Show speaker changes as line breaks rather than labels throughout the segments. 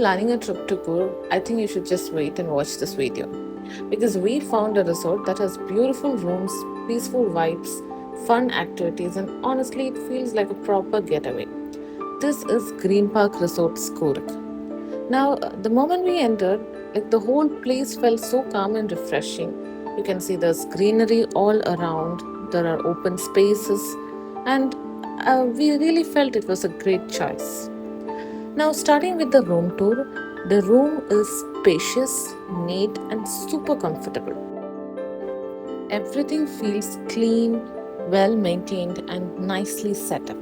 planning a trip to Coorg, I think you should just wait and watch this video. Because we found a resort that has beautiful rooms, peaceful vibes, fun activities, and honestly, it feels like a proper getaway. This is Greenpark Resort's Coorg. Now, the moment we entered, the whole place felt so calm and refreshing. You can see there's greenery all around, there are open spaces, and we really felt it was a great choice. Now, starting with the room tour, the room is spacious, neat, and super comfortable. Everything feels clean, well maintained, and nicely set up.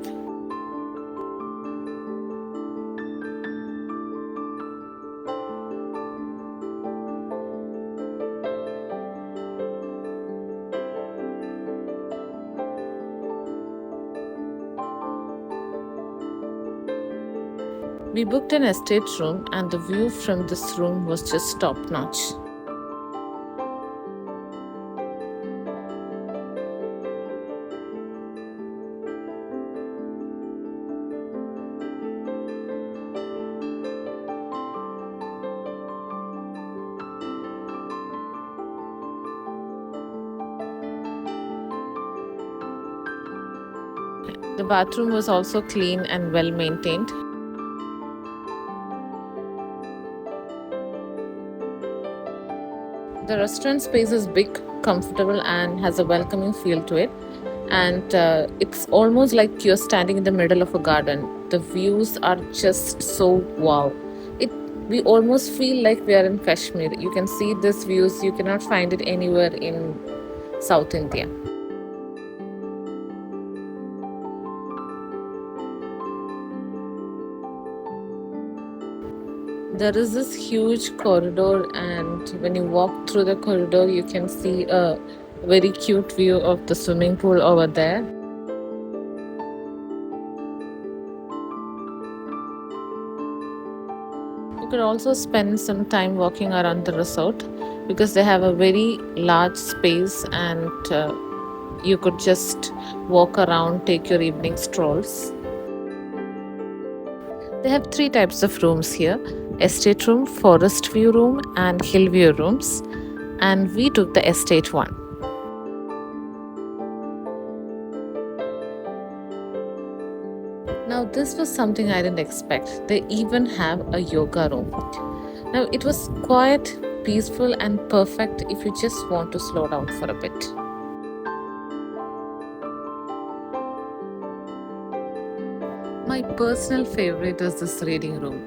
We booked an estate room, and the view from this room was just top notch. The bathroom was also clean and well maintained. The restaurant space is big, comfortable, and has a welcoming feel to it. And it's almost like you're standing in the middle of a garden. The views are just so wow. We almost feel like we are in Kashmir. You can see these views. You cannot find it anywhere in South India. There is this huge corridor, and when you walk through the corridor, you can see a very cute view of the swimming pool over there. You could also spend some time walking around the resort because they have a very large space, and you could just walk around, take your evening strolls. They have 3 types of rooms here: estate room, forest view room, and hill view rooms. And we took the estate one. Now, this was something I didn't expect. They even have a yoga room. Now, it was quiet, peaceful, and perfect if you just want to slow down for a bit. My personal favorite is this reading room.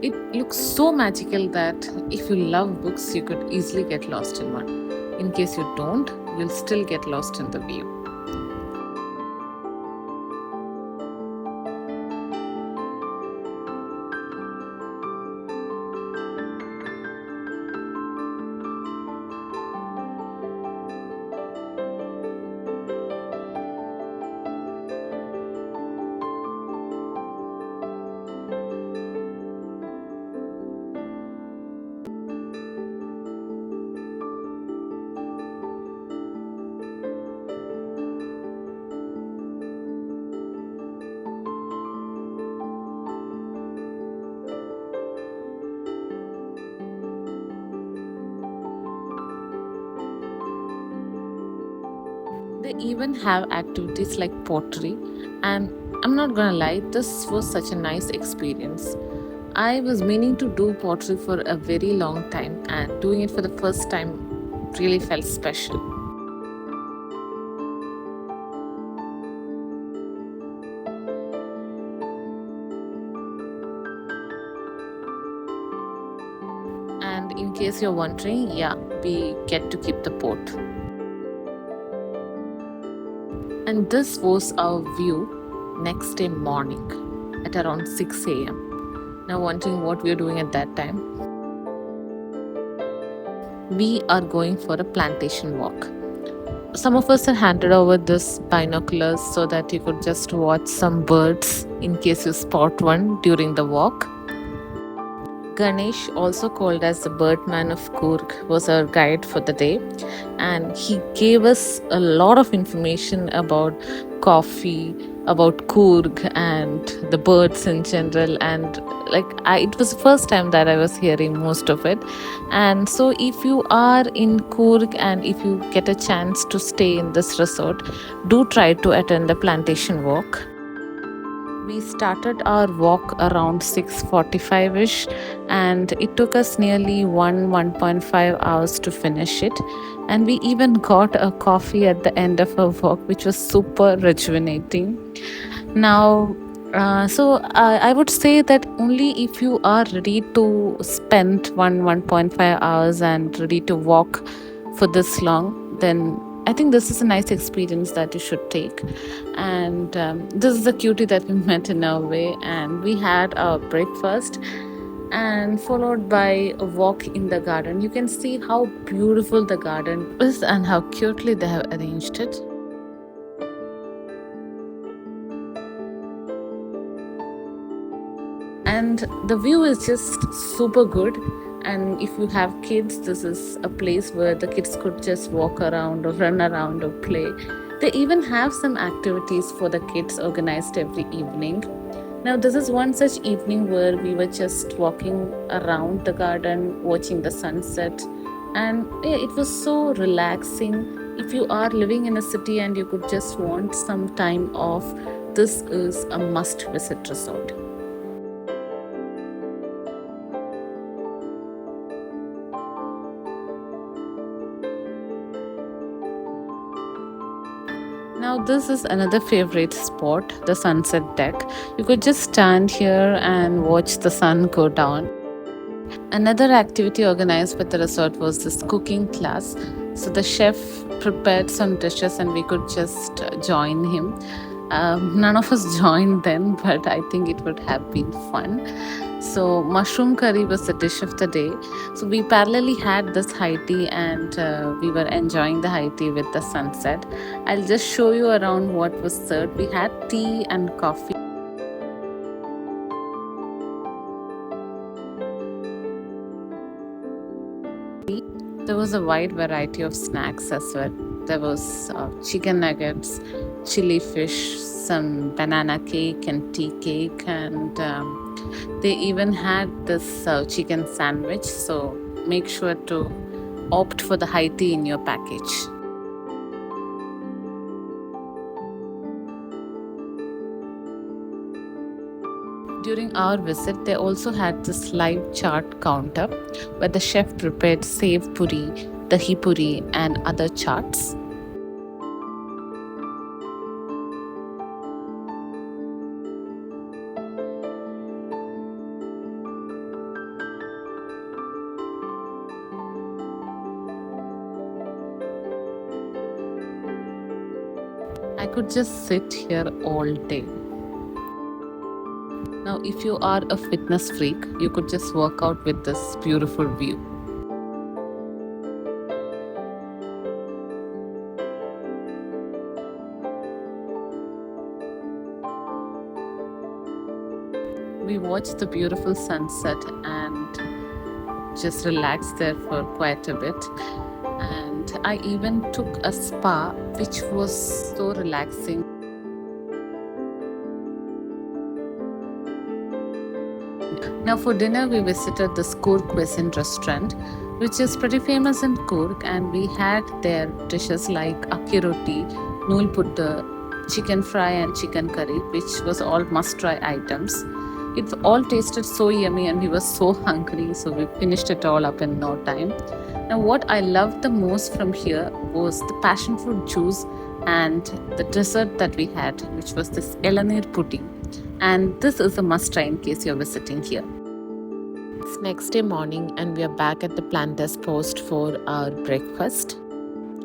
It looks so magical that if you love books, you could easily get lost in one. In case you don't, you'll still get lost in the view. They even have activities like pottery, and I'm not gonna lie, this was such a nice experience. I was meaning to do pottery for a very long time, and doing it for the first time really felt special. And in case you're wondering, yeah, we get to keep the pot. And this was our view next day morning at around 6 a.m. Now, wondering what we are doing at that time? We are going for a plantation walk. Some of us are handed over this binoculars so that you could just watch some birds in case you spot one during the walk. Ganesh, also called as the Birdman of Coorg, was our guide for the day, and he gave us a lot of information about coffee, about Coorg, and the birds in general. And it was the first time that I was hearing most of it. And so, if you are in Coorg and if you get a chance to stay in this resort, do try to attend the plantation walk. We started our walk around 6:45ish, and it took us nearly 1.5 hours to finish it. And we even got a coffee at the end of our walk, which was super rejuvenating. Now, I would say that only if you are ready to spend 1.5 hours and ready to walk for this long, then I think this is a nice experience that you should take. And this is the cutie that we met in our way, and we had our breakfast and followed by a walk in the garden. You can see how beautiful the garden is and how cutely they have arranged it. And the view is just super good. And if you have kids, this is a place where the kids could just walk around or run around or play. They even have some activities for the kids organized every evening. Now, this is one such evening where we were just walking around the garden, watching the sunset, and yeah, it was so relaxing. If you are living in a city and you could just want some time off, this is a must visit resort. Now, this is another favorite spot, the sunset deck. You could just stand here and watch the sun go down. Another activity organized with the resort was this cooking class. So the chef prepared some dishes and we could just join him. None of us joined then, but I think it would have been fun. So, mushroom curry was the dish of the day. So, we parallelly had this high tea and we were enjoying the high tea with the sunset. I'll just show you around what was served. We had tea and coffee. There was a wide variety of snacks as well. There was chicken nuggets, chili fish, some banana cake and tea cake, and they even had this chicken sandwich. So make sure to opt for the high tea in your package. During our visit, they also had this live chart counter where the chef prepared sev puri, dahi puri, and other charts. I could just sit here all day. Now, if you are a fitness freak, you could just work out with this beautiful view. We watched the beautiful sunset and just relaxed there for quite a bit. And I even took a spa, which was so relaxing. Now, for dinner, we visited the Coorg cuisine restaurant, which is pretty famous in Coorg, and we had their dishes like akki roti, nool putta, chicken fry, and chicken curry, which was all must-try items. It all tasted so yummy, and we were so hungry, so we finished it all up in no time. Now, what I loved the most from here was the passion fruit juice and the dessert that we had, which was this elanir pudding. And this is a must try in case you're visiting here. It's next day morning, and we are back at the planters post for our breakfast.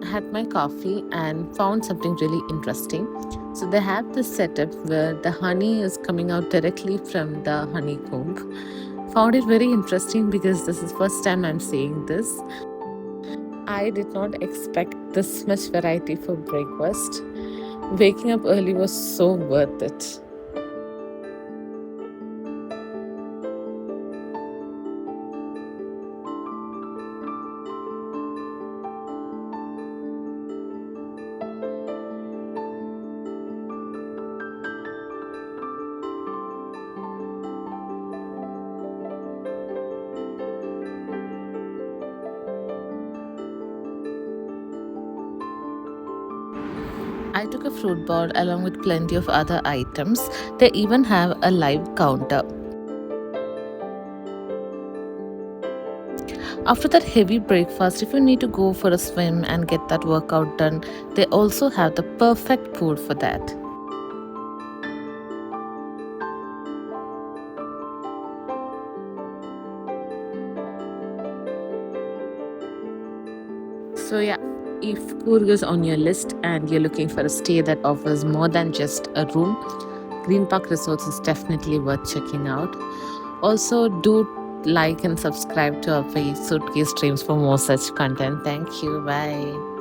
I had my coffee and found something really interesting. So they have this setup where the honey is coming out directly from the honeycomb. Found it very interesting because this is first time I'm seeing this. I did not expect this much variety for breakfast. Waking up early was so worth it. I took a fruit bowl along with plenty of other items. They even have a live counter. After that heavy breakfast, if you need to go for a swim and get that workout done, they also have the perfect pool for that. So, yeah, if Coorg is on your list and you're looking for a stay that offers more than just a room, Greenpark Resorts is definitely worth checking out. Also, do like and subscribe to our page Suitcase Dreams for more such content. Thank you. Bye.